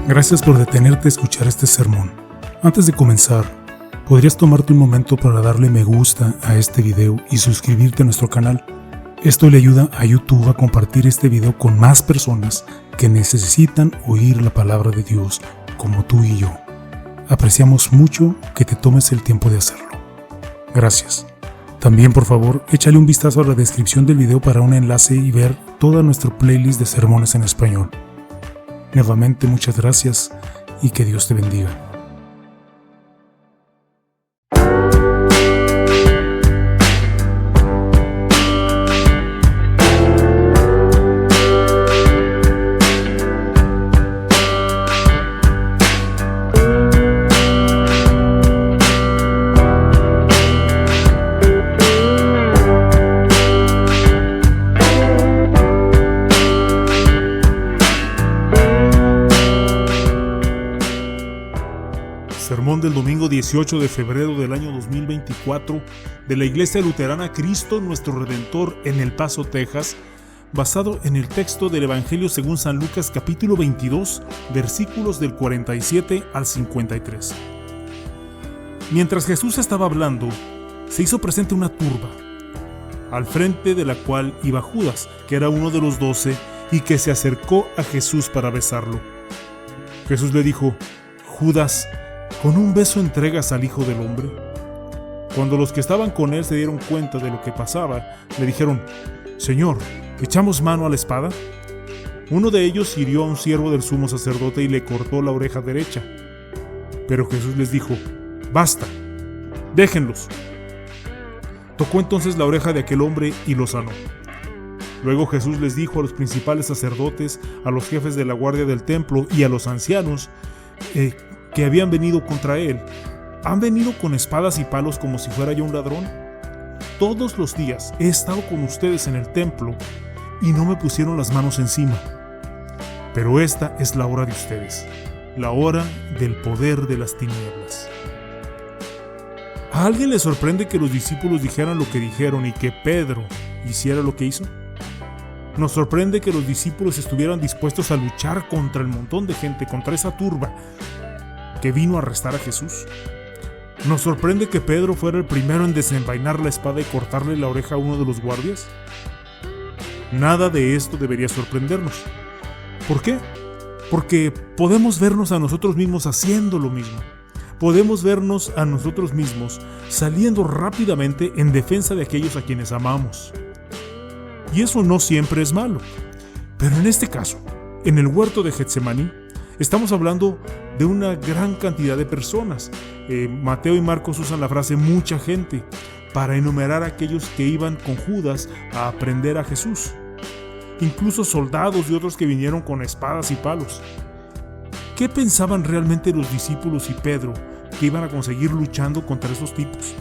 Gracias por detenerte a escuchar este sermón. Antes de comenzar, ¿podrías tomarte un momento para darle me gusta a este video y suscribirte a nuestro canal? Esto le ayuda a YouTube a compartir este video con más personas que necesitan oír la palabra de Dios, como tú y yo. Apreciamos mucho que te tomes el tiempo de hacerlo. Gracias. También, por favor, échale un vistazo a la descripción del video para un enlace y ver toda nuestra playlist de sermones en español. Nuevamente, muchas gracias y que Dios te bendiga. Sermón del domingo 18 de febrero del año 2024 de la Iglesia Luterana Cristo Nuestro Redentor en El Paso, Texas, basado en el texto del Evangelio según San Lucas capítulo 22, versículos del 47 al 53. Mientras Jesús estaba hablando, se hizo presente una turba, al frente de la cual iba Judas, que era uno de los 12, y que se acercó a Jesús para besarlo. Jesús le dijo: Judas, ¿con un beso entregas al Hijo del Hombre? Cuando los que estaban con él se dieron cuenta de lo que pasaba, le dijeron: Señor, ¿echamos mano a la espada? Uno de ellos hirió a un siervo del sumo sacerdote y le cortó la oreja derecha. Pero Jesús les dijo: Basta, déjenlos. Tocó entonces la oreja de aquel hombre y lo sanó. Luego Jesús les dijo a los principales sacerdotes, a los jefes de la guardia del templo y a los ancianos que habían venido contra él: ¿han venido con espadas y palos como si fuera yo un ladrón? Todos los días he estado con ustedes en el templo y no me pusieron las manos encima. Pero esta es la hora de ustedes, la hora del poder de las tinieblas. ¿A alguien le sorprende que los discípulos dijeran lo que dijeron y que Pedro hiciera lo que hizo? Nos sorprende que los discípulos estuvieran dispuestos a luchar contra el montón de gente, contra esa turba que vino a arrestar a Jesús. ¿Nos sorprende que Pedro fuera el primero en desenvainar la espada y cortarle la oreja a uno de los guardias? Nada de esto debería sorprendernos. ¿Por qué? Porque podemos vernos a nosotros mismos haciendo lo mismo. Podemos vernos a nosotros mismos saliendo rápidamente en defensa de aquellos a quienes amamos. Y eso no siempre es malo. Pero en este caso, en el huerto de Getsemaní, estamos hablando de una gran cantidad de personas. Mateo y Marcos usan la frase mucha gente para enumerar a aquellos que iban con Judas a prender a Jesús. Incluso soldados y otros que vinieron con espadas y palos. ¿Qué pensaban realmente los discípulos y Pedro que iban a conseguir luchando contra esos tipos?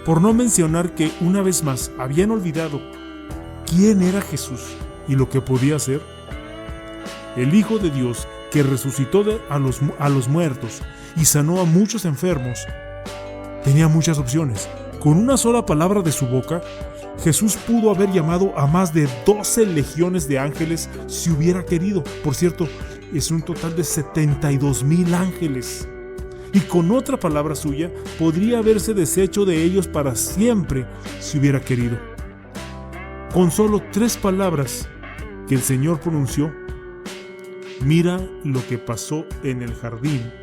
Por no mencionar que una vez más habían olvidado quién era Jesús y lo que podía hacer. El Hijo de Dios, que resucitó a los muertos y sanó a muchos enfermos, tenía muchas opciones. Con una sola palabra de su boca, Jesús pudo haber llamado a más de 12 legiones de ángeles si hubiera querido. Por cierto, es un total de 72,000 ángeles. Y con otra palabra suya, podría haberse deshecho de ellos para siempre si hubiera querido. Con solo 3 palabras que el Señor pronunció, mira lo que pasó en el jardín,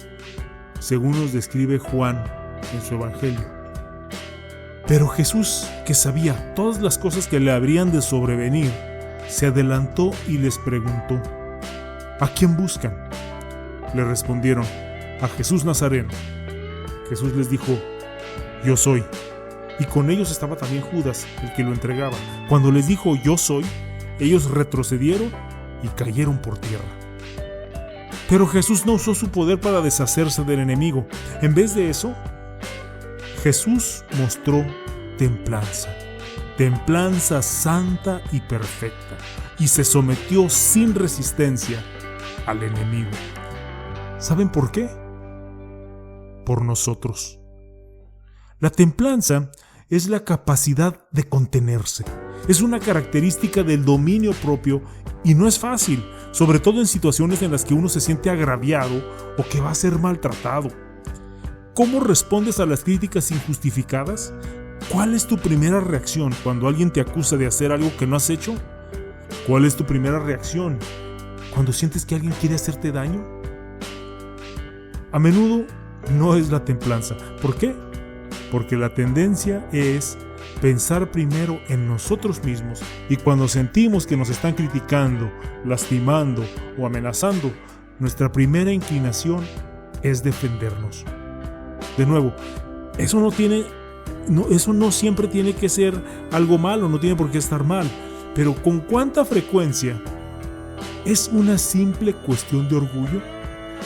según nos describe Juan en su Evangelio. Pero Jesús, que sabía todas las cosas que le habrían de sobrevenir, se adelantó y les preguntó: ¿a quién buscan? Le respondieron: a Jesús Nazareno. Jesús les dijo: yo soy. Y con ellos estaba también Judas, el que lo entregaba. Cuando les dijo yo soy, ellos retrocedieron y cayeron por tierra. Pero Jesús no usó su poder para deshacerse del enemigo. En vez de eso, Jesús mostró templanza. Templanza santa y perfecta. Y se sometió sin resistencia al enemigo. ¿Saben por qué? Por nosotros. La templanza es la capacidad de contenerse. Es una característica del dominio propio y no es fácil, sobre todo en situaciones en las que uno se siente agraviado o que va a ser maltratado. ¿Cómo respondes a las críticas injustificadas? ¿Cuál es tu primera reacción cuando alguien te acusa de hacer algo que no has hecho? ¿Cuál es tu primera reacción cuando sientes que alguien quiere hacerte daño? A menudo no es la templanza. ¿Por qué? Porque la tendencia es pensar primero en nosotros mismos, y cuando sentimos que nos están criticando, lastimando o amenazando, nuestra primera inclinación es defendernos. De nuevo, eso no siempre tiene que ser algo malo, no tiene por qué estar mal, pero ¿con cuánta frecuencia es una simple cuestión de orgullo?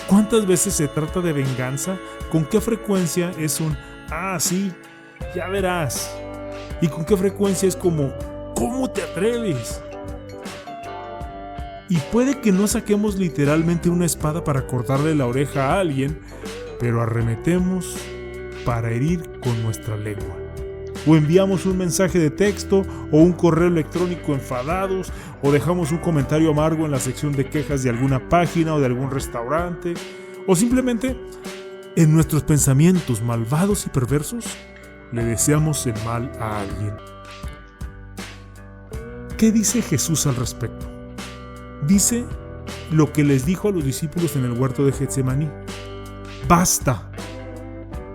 ¿Cuántas veces se trata de venganza? ¿Con qué frecuencia es un sí, ya verás? ¿Y con qué frecuencia es como ¿cómo te atreves? Y puede que no saquemos literalmente una espada para cortarle la oreja a alguien, pero arremetemos para herir con nuestra lengua. O enviamos un mensaje de texto o un correo electrónico enfadados, o dejamos un comentario amargo en la sección de quejas de alguna página o de algún restaurante, o simplemente en nuestros pensamientos malvados y perversos le deseamos el mal a alguien. ¿Qué dice Jesús al respecto? Dice lo que les dijo a los discípulos en el huerto de Getsemaní: basta,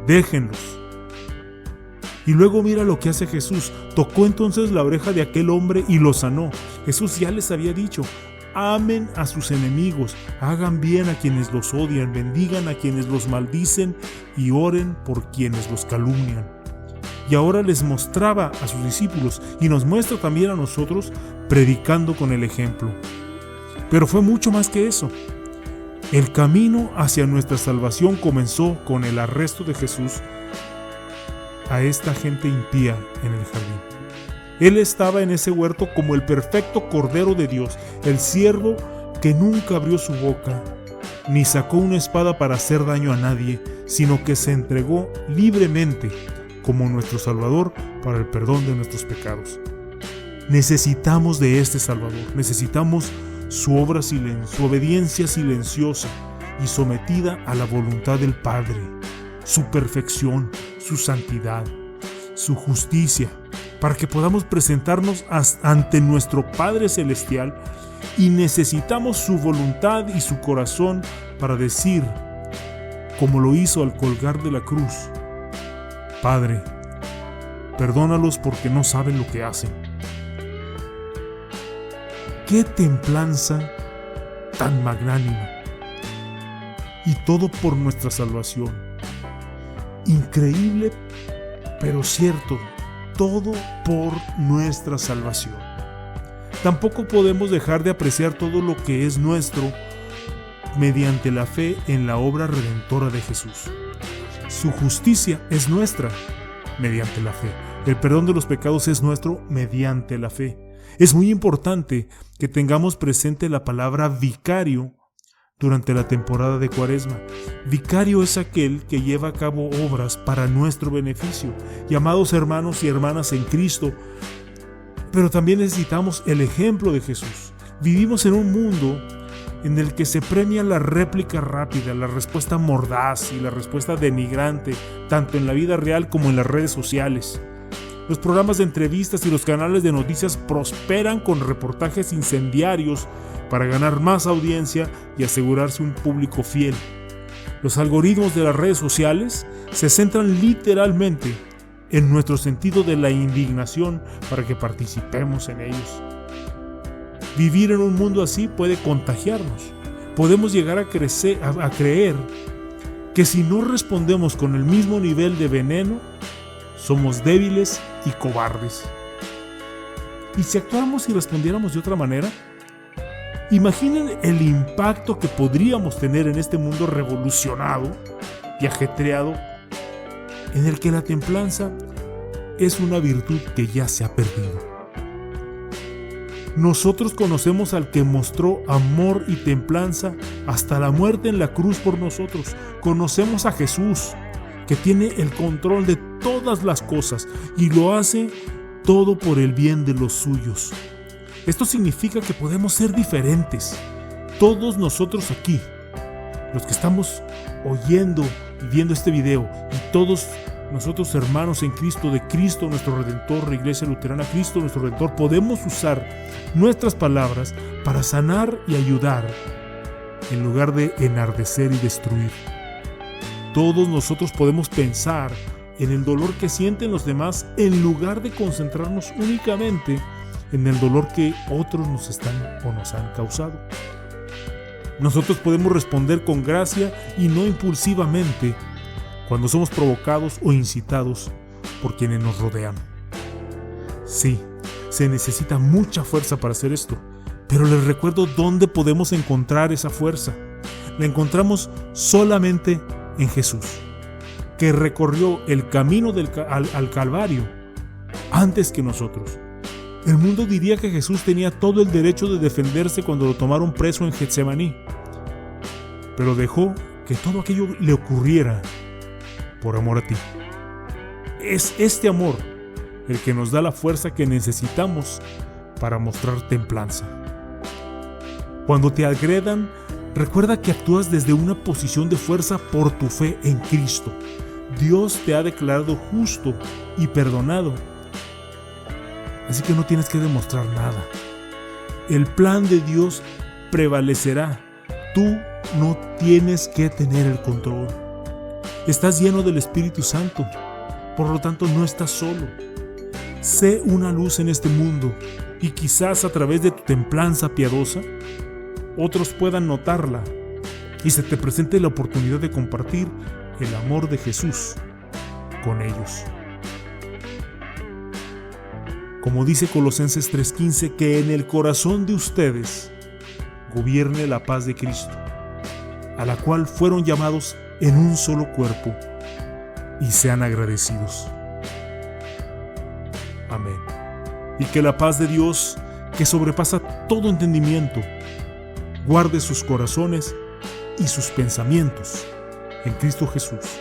déjenlos. Y luego mira lo que hace Jesús. Tocó entonces la oreja de aquel hombre y lo sanó. Jesús ya les había dicho: amen a sus enemigos, hagan bien a quienes los odian, bendigan a quienes los maldicen y oren por quienes los calumnian. Y ahora les mostraba a sus discípulos y nos muestra también a nosotros, predicando con el ejemplo. Pero fue mucho más que eso. El camino hacia nuestra salvación comenzó con el arresto de Jesús a esta gente impía en el jardín. Él estaba en ese huerto como el perfecto Cordero de Dios, el siervo que nunca abrió su boca, ni sacó una espada para hacer daño a nadie, sino que se entregó libremente como nuestro Salvador para el perdón de nuestros pecados. Necesitamos de este Salvador, necesitamos su obediencia silenciosa y sometida a la voluntad del Padre, su perfección, su santidad, su justicia, para que podamos presentarnos ante nuestro Padre Celestial, y necesitamos su voluntad y su corazón para decir, como lo hizo al colgar de la cruz: Padre, perdónalos porque no saben lo que hacen. ¡Qué templanza tan magnánima! Y todo por nuestra salvación. Increíble, pero cierto, todo por nuestra salvación. Tampoco podemos dejar de apreciar todo lo que es nuestro mediante la fe en la obra redentora de Jesús. Su justicia es nuestra mediante la fe. El perdón de los pecados es nuestro mediante la fe. Es muy importante que tengamos presente la palabra vicario durante la temporada de Cuaresma. Vicario es aquel que lleva a cabo obras para nuestro beneficio. Y amados hermanos y hermanas en Cristo, pero también necesitamos el ejemplo de Jesús. Vivimos en un mundo en el que se premia la réplica rápida, la respuesta mordaz y la respuesta denigrante, tanto en la vida real como en las redes sociales. Los programas de entrevistas y los canales de noticias prosperan con reportajes incendiarios para ganar más audiencia y asegurarse un público fiel. Los algoritmos de las redes sociales se centran literalmente en nuestro sentido de la indignación para que participemos en ellos. Vivir en un mundo así puede contagiarnos. Podemos llegar a creer que si no respondemos con el mismo nivel de veneno, somos débiles y cobardes. ¿Y si actuáramos y respondiéramos de otra manera? Imaginen el impacto que podríamos tener en este mundo revolucionado y ajetreado, en el que la templanza es una virtud que ya se ha perdido. Nosotros conocemos al que mostró amor y templanza hasta la muerte en la cruz por nosotros. Conocemos a Jesús, que tiene el control de todas las cosas y lo hace todo por el bien de los suyos. Esto significa que podemos ser diferentes, todos nosotros aquí, los que estamos oyendo y viendo este video, y todos nosotros hermanos en Cristo, de Cristo nuestro Redentor, la Iglesia Luterana Cristo nuestro Redentor, podemos usar nuestras palabras para sanar y ayudar en lugar de enardecer y destruir. Todos nosotros podemos pensar en el dolor que sienten los demás en lugar de concentrarnos únicamente en el dolor que otros nos están o nos han causado. Nosotros podemos responder con gracia y no impulsivamente cuando somos provocados o incitados por quienes nos rodean. Sí, se necesita mucha fuerza para hacer esto, pero les recuerdo dónde podemos encontrar esa fuerza. La encontramos solamente en Jesús, que recorrió el camino al Calvario antes que nosotros. El mundo diría que Jesús tenía todo el derecho de defenderse cuando lo tomaron preso en Getsemaní, pero dejó que todo aquello le ocurriera por amor a ti. Es este amor el que nos da la fuerza que necesitamos para mostrar templanza. Cuando te agredan, recuerda que actúas desde una posición de fuerza por tu fe en Cristo. Dios te ha declarado justo y perdonado, así que no tienes que demostrar nada. El plan de Dios prevalecerá. Tú no tienes que tener el control. Estás lleno del Espíritu Santo, por lo tanto no estás solo. Sé una luz en este mundo y quizás a través de tu templanza piadosa, otros puedan notarla y se te presente la oportunidad de compartir el amor de Jesús con ellos. Como dice Colosenses 3:15, que en el corazón de ustedes gobierne la paz de Cristo, a la cual fueron llamados en un solo cuerpo, y sean agradecidos. Amén. Y que la paz de Dios, que sobrepasa todo entendimiento, guarde sus corazones y sus pensamientos en Cristo Jesús.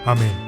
Amén.